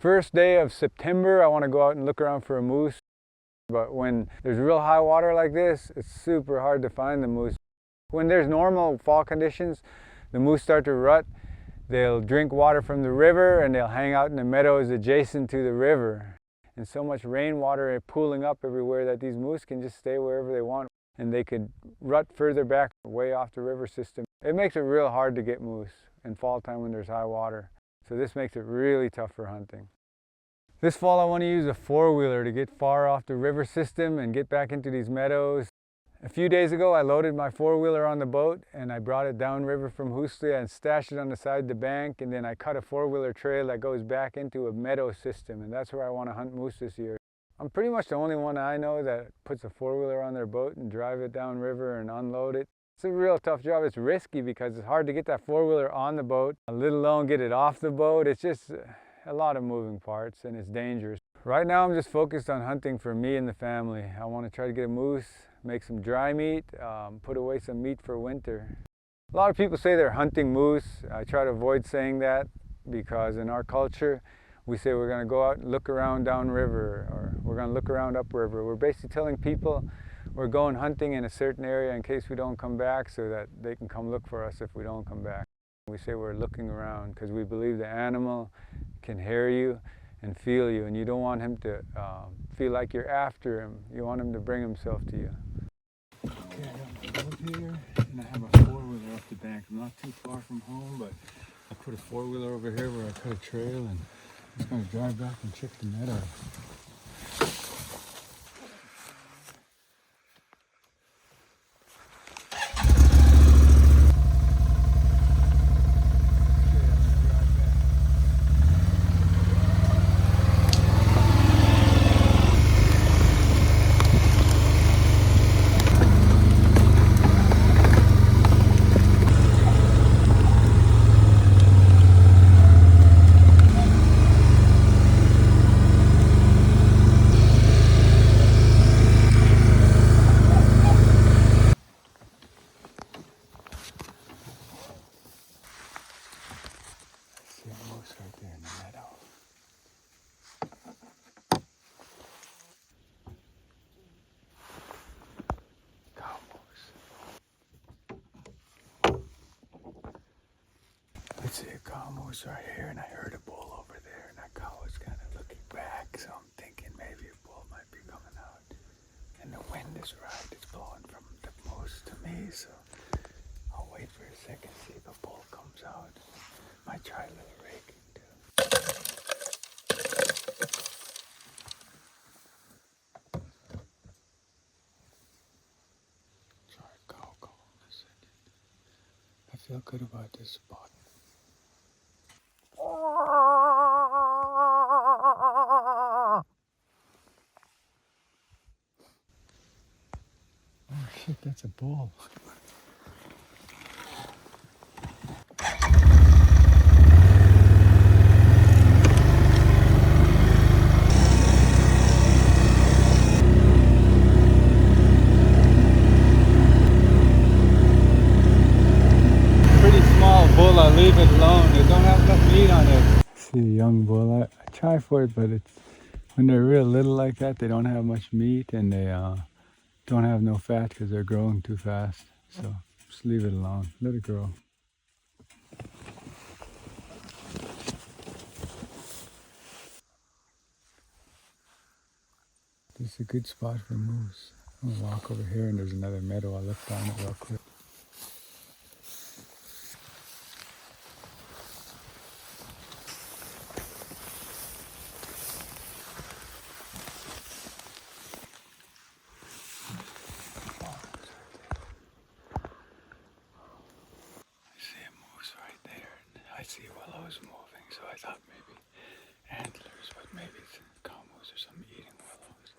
First day of September, I want to go out and look around for a moose. But when there's real high water like this, it's super hard to find the moose. When there's normal fall conditions, the moose start to rut. They'll drink water from the river and they'll hang out in the meadows adjacent to the river. And so much rainwater is pooling up everywhere that these moose can just stay wherever they want. And they could rut further back, way off the river system. It makes it real hard to get moose in fall time when there's high water. So this makes it really tough for hunting. This fall I want to use a four-wheeler to get far off the river system and get back into these meadows. A few days ago I loaded my four-wheeler on the boat and I brought it downriver from Huslia and stashed it on the side of the bank, and then I cut a four-wheeler trail that goes back into a meadow system, and that's where I want to hunt moose this year. I'm pretty much the only one I know that puts a four-wheeler on their boat and drive it downriver and unload it. It's a real tough job. It's risky because it's hard to get that four-wheeler on the boat, let alone get it off the boat. It's just a lot of moving parts and it's dangerous. Right now I'm just focused on hunting for me and the family. I want to try to get a moose, make some dry meat, put away some meat for winter. A lot of people say they're hunting moose. I try to avoid saying that because in our culture we say we're going to go out and look around downriver, or we're going to look around upriver. We're basically telling people we're going hunting in a certain area in case we don't come back, so that they can come look for us if we don't come back. We say we're looking around because we believe the animal can hear you and feel you, and you don't want him to feel like you're after him. You want him to bring himself to you. Okay, I got my boat here and I have a four-wheeler off the bank. I'm not too far from home, but I put a four-wheeler over here where I cut a trail, and I'm just going to drive back and check the meadow. Right there in the meadow. Cow moose. I see a cow moose right here, and I heard a bull over there, and that cow was kind of looking back, so I'm thinking maybe a bull might be coming out. And the wind is right, it's blowing from the moose to me, so I'll wait for a second, see if a bull comes out. Might try a little raking too. Sorry, cow call in a second. I feel good about this spot. Oh shit, that's a bull. Bull, I leave it alone. They don't have enough meat on it. See a young bull. I try for it, but it's when they're real little like that, they don't have much meat, and they don't have no fat because they're growing too fast. So just leave it alone. Let it grow. This is a good spot for moose. I'm gonna walk over here, and there's another meadow. I'll look down it real quick. I see willows moving, so I thought maybe antlers, but maybe it's cow moose or something eating willows.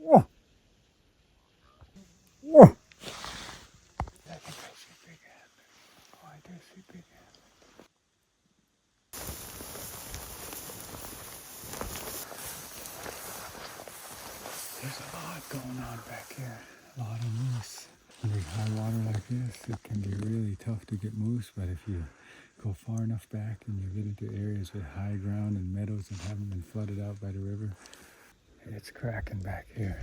Whoa! Whoa! I think I see big antlers. Oh, I do see big antlers. There's a lot going on back here. A lot of moose. Big high water like this, it can be really tough to get moose, but if you go far enough back and you get into areas with high ground and meadows that haven't been flooded out by the river, it's cracking back here.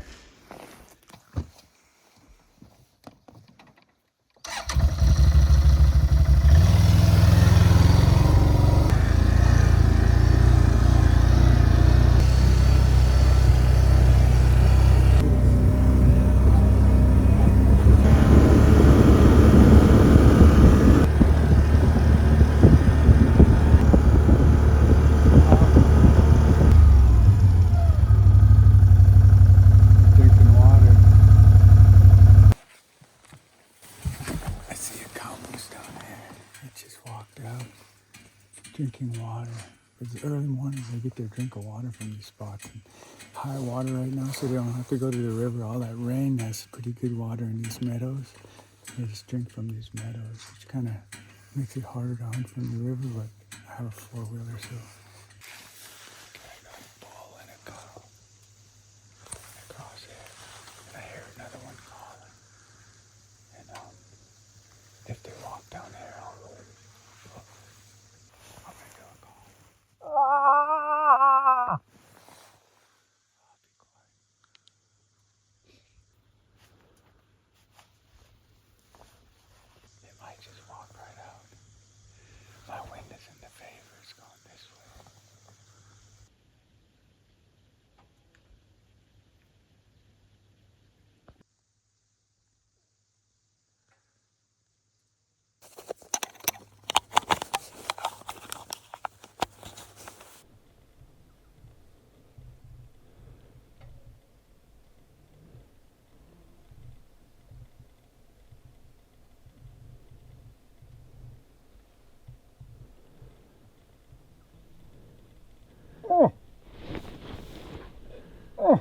Drinking water. It's early morning, they get their drink of water from these spots. And high water right now, so they don't have to go to the river. All that rain has pretty good water in these meadows. They just drink from these meadows, which kind of makes it harder to hunt from the river, but I have a four-wheeler, so. Okay, I got a bull and a cow across here, and I hear another one calling. And if they walk down here, I'll go. I'll make a call. Ah! They might just walk right out. My wind is in the favor, it's going this way. Oh! Oh!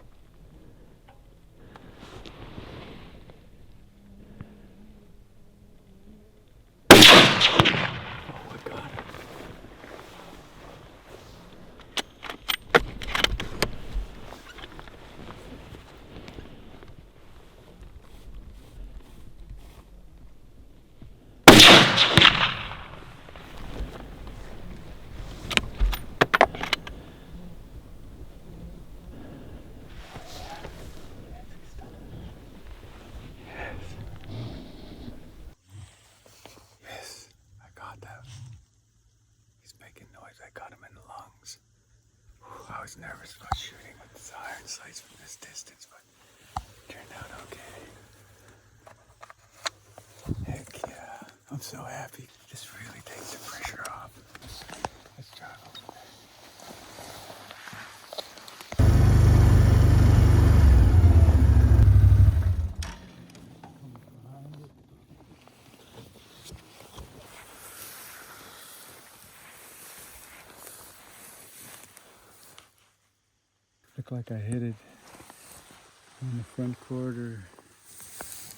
Yes, I got that. He's making noise. I got him in the lungs. Whew, I was nervous about shooting with this iron sights from this distance, but it turned out okay. Heck yeah. I'm so happy. This really takes the pressure off. Let's try it over there. Looked like I hit it on the front quarter.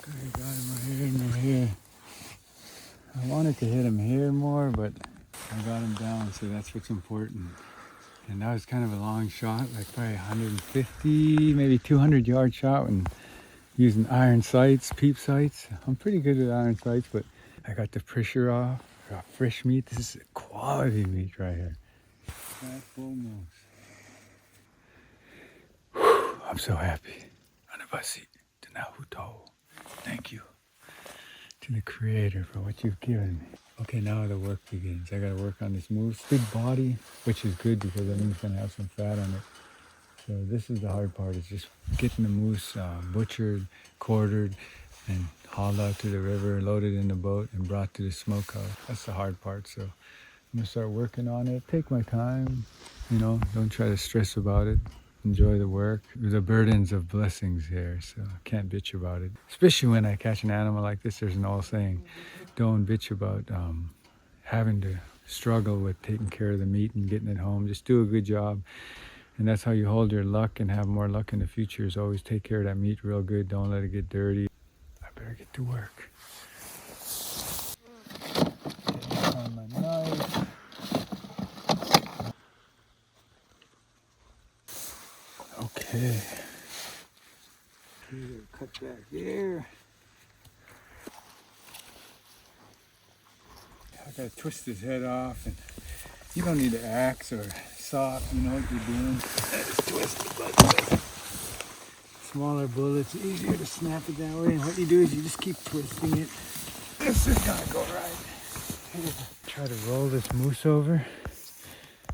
I got him right here and right here. I wanted to hit him here more, but I got him down, so that's what's important. And that was kind of a long shot, like probably 150, maybe 200 yard shot, and using iron sights, peep sights. I'm pretty good with iron sights, but I got the pressure off. I got fresh meat. This is quality meat right here. Fat bull moose. I'm so happy. Anabasi Tanahuto. Thank you to the Creator for what you've given me. Okay, now the work begins. I gotta work on this moose. Big body, which is good because that means it's gonna have some fat on it. So this is the hard part, is just getting the moose butchered, quartered, and hauled out to the river, loaded in the boat, and brought to the smokehouse. That's the hard part, so I'm gonna start working on it. Take my time, don't try to stress about it. Enjoy the work. The burdens of blessings here, so I can't bitch about it. Especially when I catch an animal like this, there's an old saying, don't bitch about having to struggle with taking care of the meat and getting it home. Just do a good job. And that's how you hold your luck and have more luck in the future, is always take care of that meat real good. Don't let it get dirty. I better get to work. On my knife. Okay. Cut back there. Gotta twist his head off, and you don't need an axe or saw, you know what you're doing. Just twist it like this. Smaller bullets, easier to snap it that way, and what you do is you just keep twisting it. This is gonna go right. Try to roll this moose over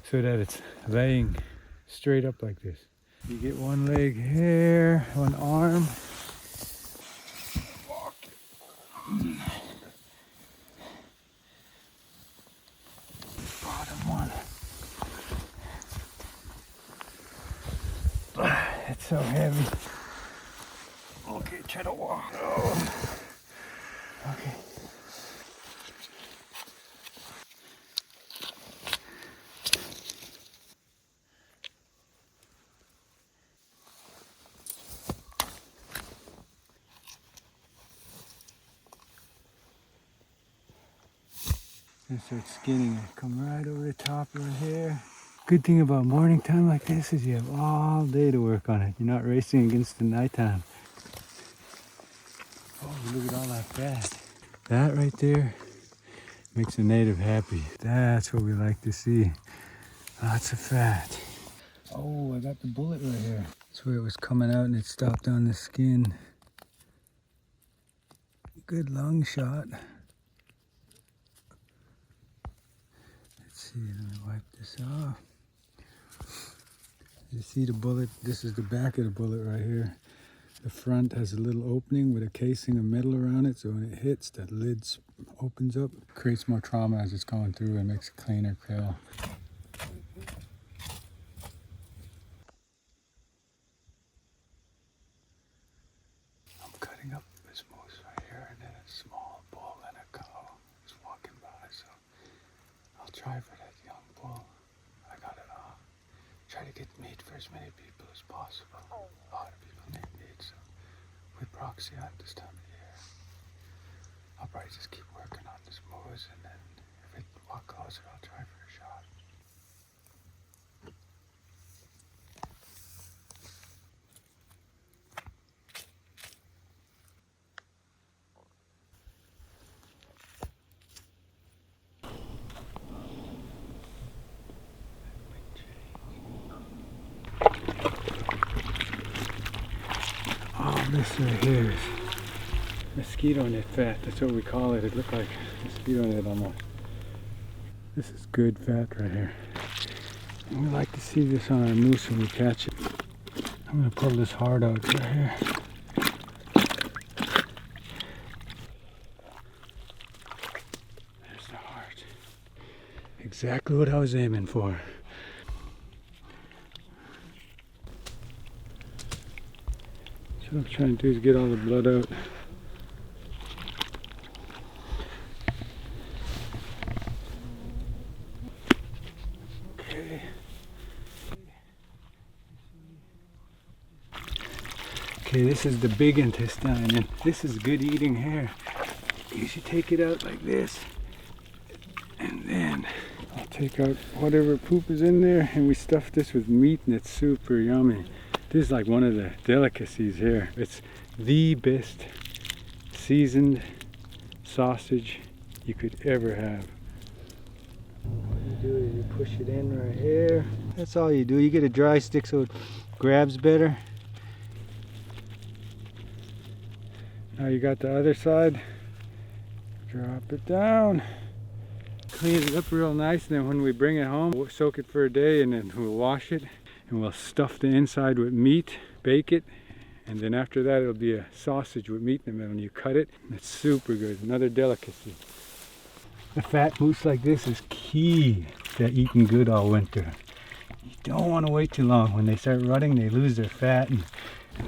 so that it's laying straight up like this. You get one leg here, one arm. Bottom one. It's so heavy. Okay, try to walk. Oh. Okay. And start skinning it. Come right over the top right here. Good thing about morning time like this is you have all day to work on it. You're not racing against the nighttime. Oh, look at all that fat. That right there makes a native happy. That's what we like to see. Lots of fat. Oh, I got the bullet right here. That's where it was coming out and it stopped on the skin. Good lung shot. Let's see, let me wipe this off. You see the bullet? This is the back of the bullet right here. The front has a little opening with a casing of metal around it, so when it hits, that lid opens up. Creates more trauma as it's going through and makes a cleaner kill. I'm cutting up this moose right here, and then a small bull and a cow is walking by, so I'll try for that young bull. I gotta try to get meat for as many people as possible. A lot of people need meat, so we proxy hunt this time of year. I'll probably just keep working on this moose, and then if it walks closer, I'll try for a shot. This right here is mosquito net fat. That's what we call it. It looked like mosquito net almost. This is good fat right here. And we like to see this on our moose when we catch it. I'm going to pull this heart out right here. There's the heart. Exactly what I was aiming for. So what I'm trying to do is get all the blood out. Okay, this is the big intestine, and this is good eating here. You should take it out like this, and then I'll take out whatever poop is in there, and we stuff this with meat, and it's super yummy. This is like one of the delicacies here. It's the best seasoned sausage you could ever have. What you do is you push it in right here. That's all you do. You get a dry stick so it grabs better. Now you got the other side. Drop it down. Clean it up real nice, and then when we bring it home, we'll soak it for a day, and then we'll wash it. And we'll stuff the inside with meat, bake it, and then after that it'll be a sausage with meat in the middle. And you cut it, and it's super good. Another delicacy. A fat moose like this is key to eating good all winter. You don't want to wait too long. When they start rutting, they lose their fat, and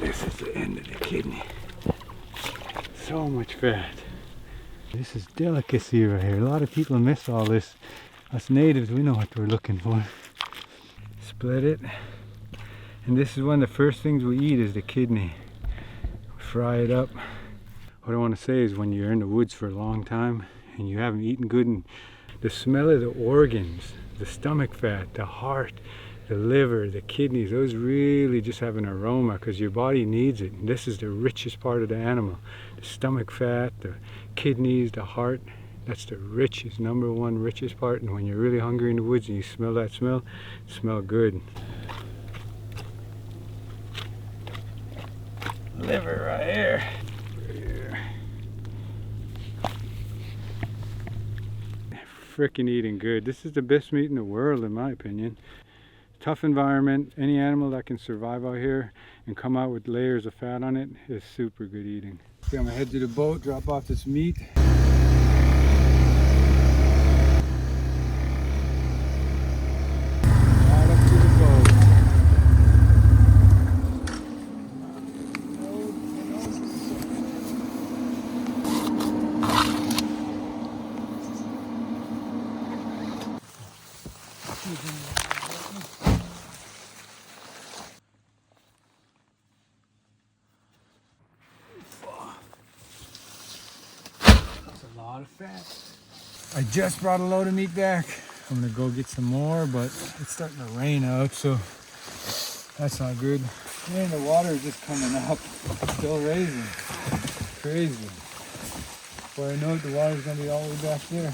this is the end of the kidney. So much fat. This is delicacy right here. A lot of people miss all this. Us natives, we know what we're looking for. Split it, and this is one of the first things we eat is the kidney. We fry it up. What I want to say is when you're in the woods for a long time and you haven't eaten good, and the smell of the organs, the stomach fat, the heart, the liver, the kidneys, those really just have an aroma because your body needs it. And this is the richest part of the animal. The stomach fat, the kidneys, the heart, That's the richest, number one richest part. And when you're really hungry in the woods and you smell that smell, it smells good. Liver right here. Frickin' eating good. This is the best meat in the world in my opinion. Tough environment. Any animal that can survive out here and come out with layers of fat on it is super good eating. Okay, I'm gonna head to the boat, drop off this meat. Right up to the boat. That's a lot of fat. I just brought a load of meat back. I'm gonna go get some more, but it's starting to rain out, so that's not good. Man, the water is just coming up, still raising. Crazy. Before I know it, the water's gonna be all the way back there.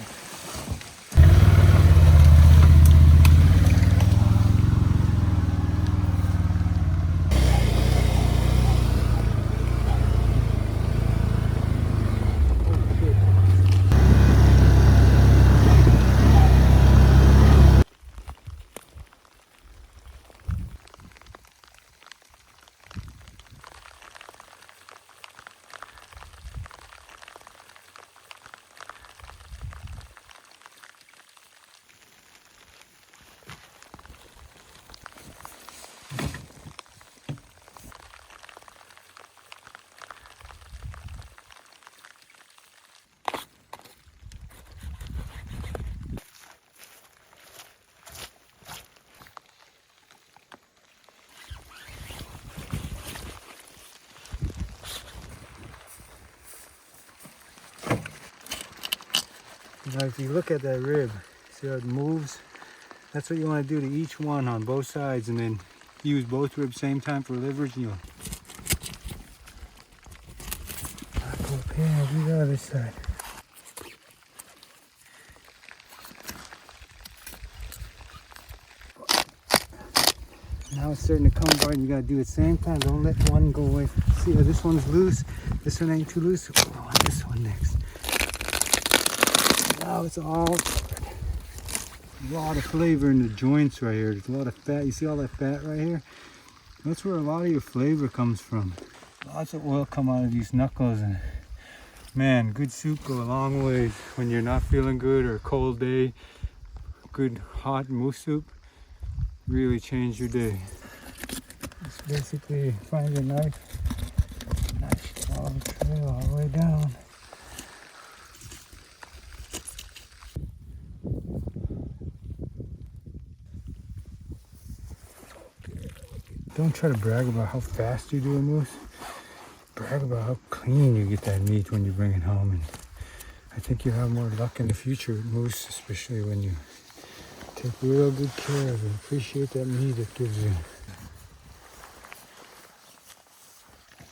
Now if you look at that rib, see how it moves? That's what you want to do to each one on both sides, and then use both ribs same time for leverage, and you'll okay, do the other side. Now it's starting to come apart, and you gotta do it at the same time. Don't let one go away. See how this one's loose, this one ain't too loose. Oh, I want this one next. Now it's all covered. A lot of flavor in the joints right here. There's a lot of fat. You see all that fat right here? That's where a lot of your flavor comes from. Lots of oil come out of these knuckles, and man, good soup go a long ways when you're not feeling good or a cold day. Good hot moose soup really change your day. Just basically find a nice long trail all the way down. Don't try to brag about how fast you do a moose. Brag about how clean you get that meat when you bring it home. And I think you'll have more luck in the future with moose, especially when you take real good care of it. Appreciate that meat it gives you.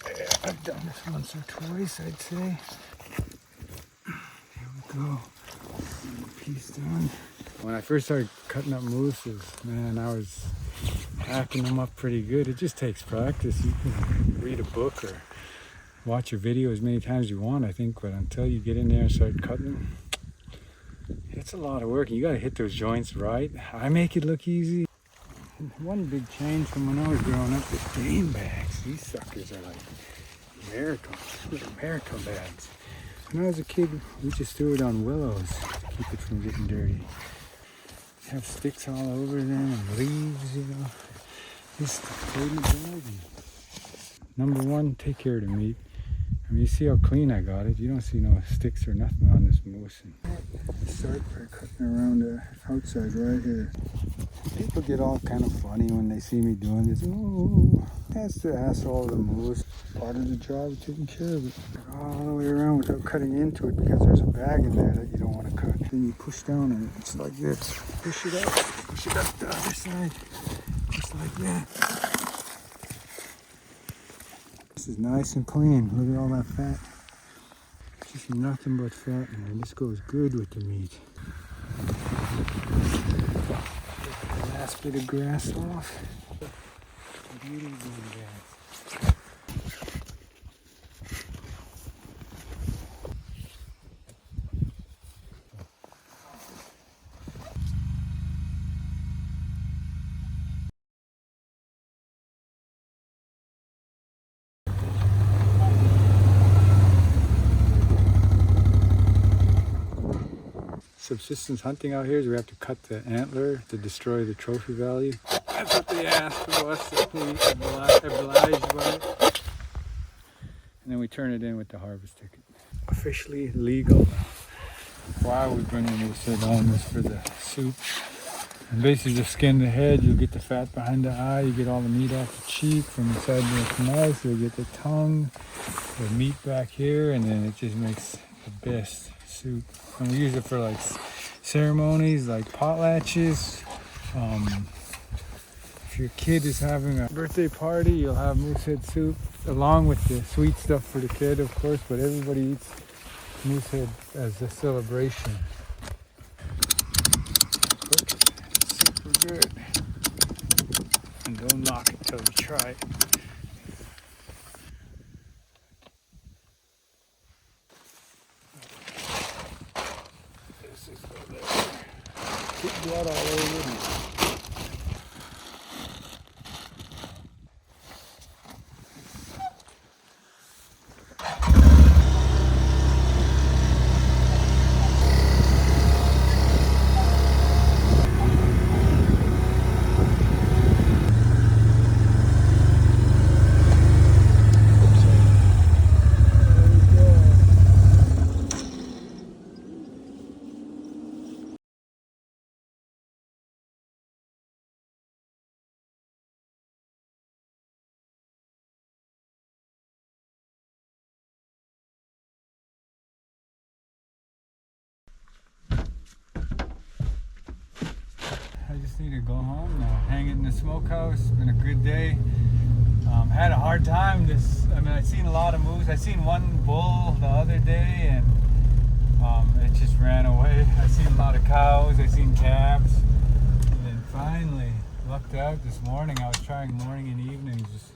Yeah, I've done this once or twice, I'd say. There we go. Piece done. When I first started cutting up mooses, man, I was hacking them up pretty good. It just takes practice. You can read a book or watch a video as many times as you want, I think, but until you get in there and start cutting them, it's a lot of work. You gotta hit those joints right. I make it look easy. One big change from when I was growing up is game bags. These suckers are like miracle bags. When I was a kid, we just threw it on willows to keep it from getting dirty. Have sticks all over them and leaves, you know. Just totally dirty. Number one, take care of the meat. I mean, you see how clean I got it. You don't see no sticks or nothing on this moose. And start by cutting around the outside right here. People get all kind of funny when they see me doing this. Oh, that's the asshole of the moose. Part of the job is taking care of it. All the way around without cutting into it, because there's a bag in there that you don't want to cut. Then you push down on it. It's like this. Push it up the other side. Just like that. This is nice and clean. Look at all that fat. This is nothing but fat, man. This goes good with the meat. Take the last bit of grass off. Beauty bean grass. Subsistence hunting out here is we have to cut the antler to destroy the trophy value. That's what they asked of us, if we obliged by it. And then we turn it in with the harvest ticket. Officially legal now. Why are we bringing this on this for the soup? And basically just skin the head, you'll get the fat behind the eye, you get all the meat off the cheek from inside the mouth, you'll get the tongue, the meat back here, and then it just makes the best soup. And we use it for like ceremonies like potlatches. If your kid is having a birthday party, you'll have moosehead soup along with the sweet stuff for the kid, of course, but everybody eats moosehead as a celebration. It's super good. And don't knock it till you try it. Get blood all over me. I just need to go home now. Hang it in the smokehouse. It's been a good day. Had a hard time. I've seen a lot of moose. I seen one bull the other day, and it just ran away. I seen a lot of cows. I seen calves, and then finally lucked out this morning. I was trying morning and evening. Just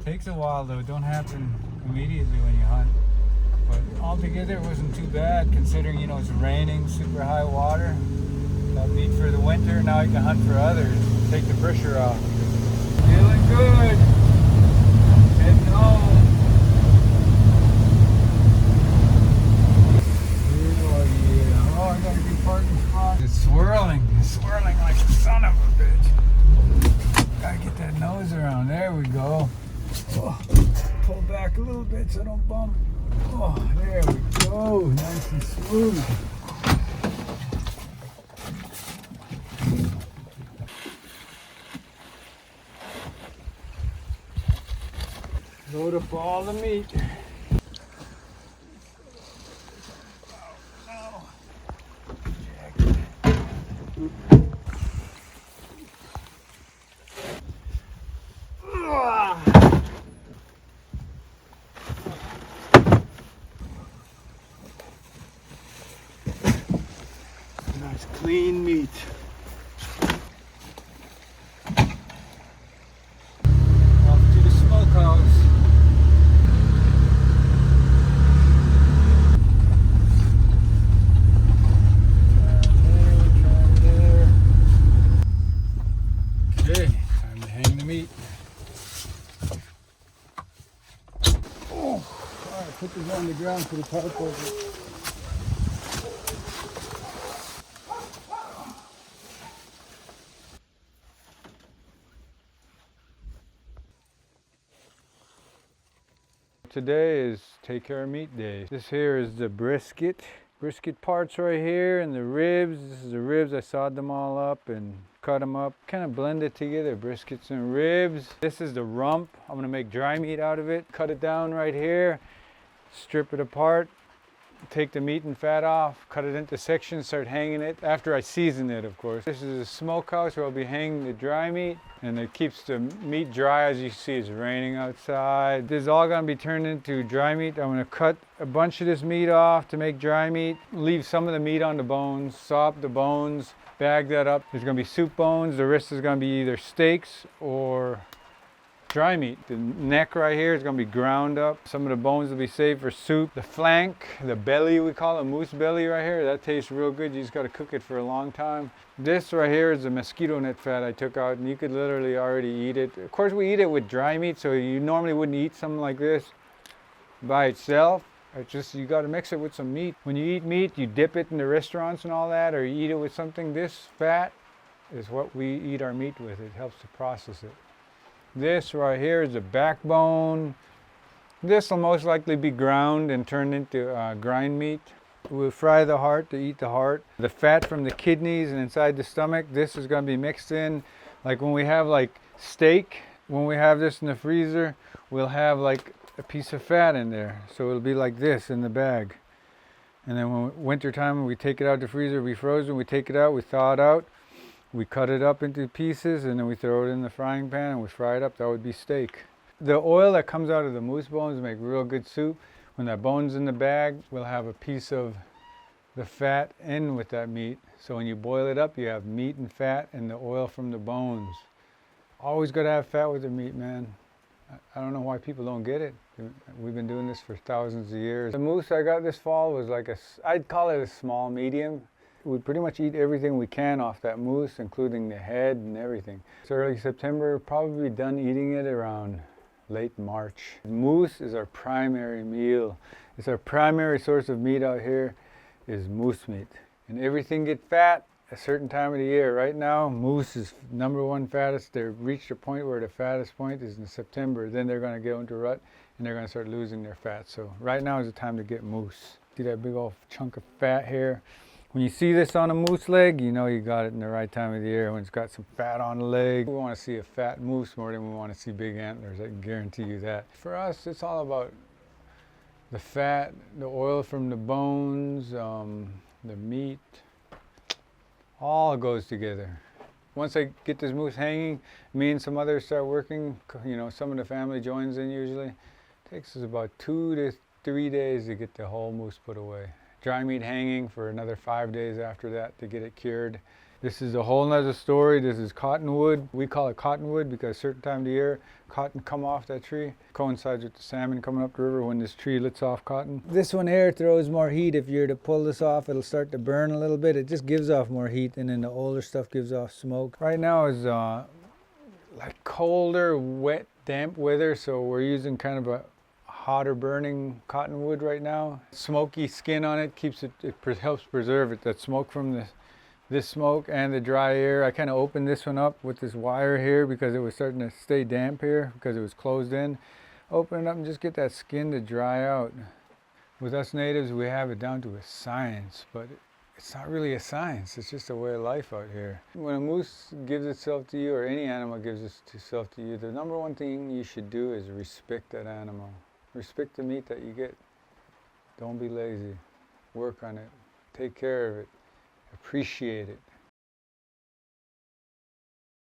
takes a while though. It don't happen immediately when you hunt. But altogether, it wasn't too bad considering it's raining, super high water. Got meat for the winter, now I can hunt for others, take the pressure off. Feeling good. Heading home. Oh yeah. Oh, I got a good parking spot. It's swirling like a son of a bitch. Gotta get that nose around. There we go. Oh, pull back a little bit so I don't bump. Oh, there we go. Nice and smooth. Load up all the meat. Nice clean meat. Off to the smokehouse. Okay, time to hang the meat. Oh, all right, put this on the ground for the tarp over. Today is take care of meat day. This here is the brisket parts right here, and the ribs. This is the ribs. I sawed them all up and cut them up, kind of blended together, briskets and ribs. This is the rump. I'm gonna make dry meat out of it. Cut it down right here, strip it apart, take the meat and fat off, cut it into sections, start hanging it, after I season it, of course. This is a smokehouse where I'll be hanging the dry meat, and it keeps the meat dry. As you see, it's raining outside. This is all gonna be turned into dry meat. I'm gonna cut a bunch of this meat off to make dry meat, leave some of the meat on the bones, saw up the bones, bag that up. There's gonna be soup bones. The rest is gonna be either steaks or dry meat. The neck right here is going to be ground up. Some of the bones will be saved for soup. The flank, the belly, we call it moose belly right here, that tastes real good. You just got to cook it for a long time. This right here is the mosquito net fat I took out, and you could literally already eat it. Of course, we eat it with dry meat, so you normally wouldn't eat something like this by itself. It's just, you got to mix it with some meat. When you eat meat, you dip it in the restaurants and all that, or you eat it with something. This fat is what we eat our meat with. It helps to process it. This right here is the backbone. This will most likely be ground and turned into grind meat. We'll fry the heart to eat the heart. The fat from the kidneys and inside the stomach, this is going to be mixed in. Like when we have like steak, when we have this in the freezer, we'll have like a piece of fat in there. So it'll be like this in the bag. And then when winter time, we take it out of the freezer, we frozen, we take it out, we thaw it out. We cut it up into pieces, and then we throw it in the frying pan and we fry it up. That would be steak. The oil that comes out of the moose bones make real good soup. When that bone's in the bag, we'll have a piece of the fat in with that meat. So when you boil it up, you have meat and fat and the oil from the bones. Always got to have fat with the meat, man. I don't know why people don't get it. We've been doing this for thousands of years. The moose I got this fall was like I'd call it a small medium. We pretty much eat everything we can off that moose, including the head and everything. It's early September, probably done eating it around late March. Moose is our primary meal. It's our primary source of meat out here is moose meat. And everything get fat a certain time of the year. Right now, moose is #1 fattest. They've reached a point where the fattest point is in September. Then they're gonna go into rut and they're gonna start losing their fat. So right now is the time to get moose. See that big old chunk of fat here? When you see this on a moose leg, you know you got it in the right time of the year when it's got some fat on the leg. We want to see a fat moose more than we want to see big antlers. I can guarantee you that. For us, it's all about the fat, the oil from the bones, the meat. All goes together. Once I get this moose hanging, me and some others start working. You know, some of the family joins in usually. It takes us about 2 to 3 days to get the whole moose put away. Dry meat hanging for another 5 days after that to get it cured. This is a whole nother story. This is cottonwood. We call it cottonwood because certain time of the year, cotton come off that tree. Coincides with the salmon coming up the river when this tree lets off cotton. This one here throws more heat. If you were to pull this off, it'll start to burn a little bit. It just gives off more heat, and then the older stuff gives off smoke. Right now is like colder, wet, damp weather, so we're using kind of a hotter burning cottonwood right now. Smoky skin on it keeps it, helps preserve it. That smoke from this smoke and the dry air. I kind of opened this one up with this wire here because it was starting to stay damp here because it was closed in. Open it up and just get that skin to dry out. With us natives, we have it down to a science, but it's not really a science. It's just a way of life out here. When a moose gives itself to you, or any animal gives itself to you, the #1 thing you should do is respect that animal. Respect the meat that you get. Don't be lazy. Work on it. Take care of it. Appreciate it.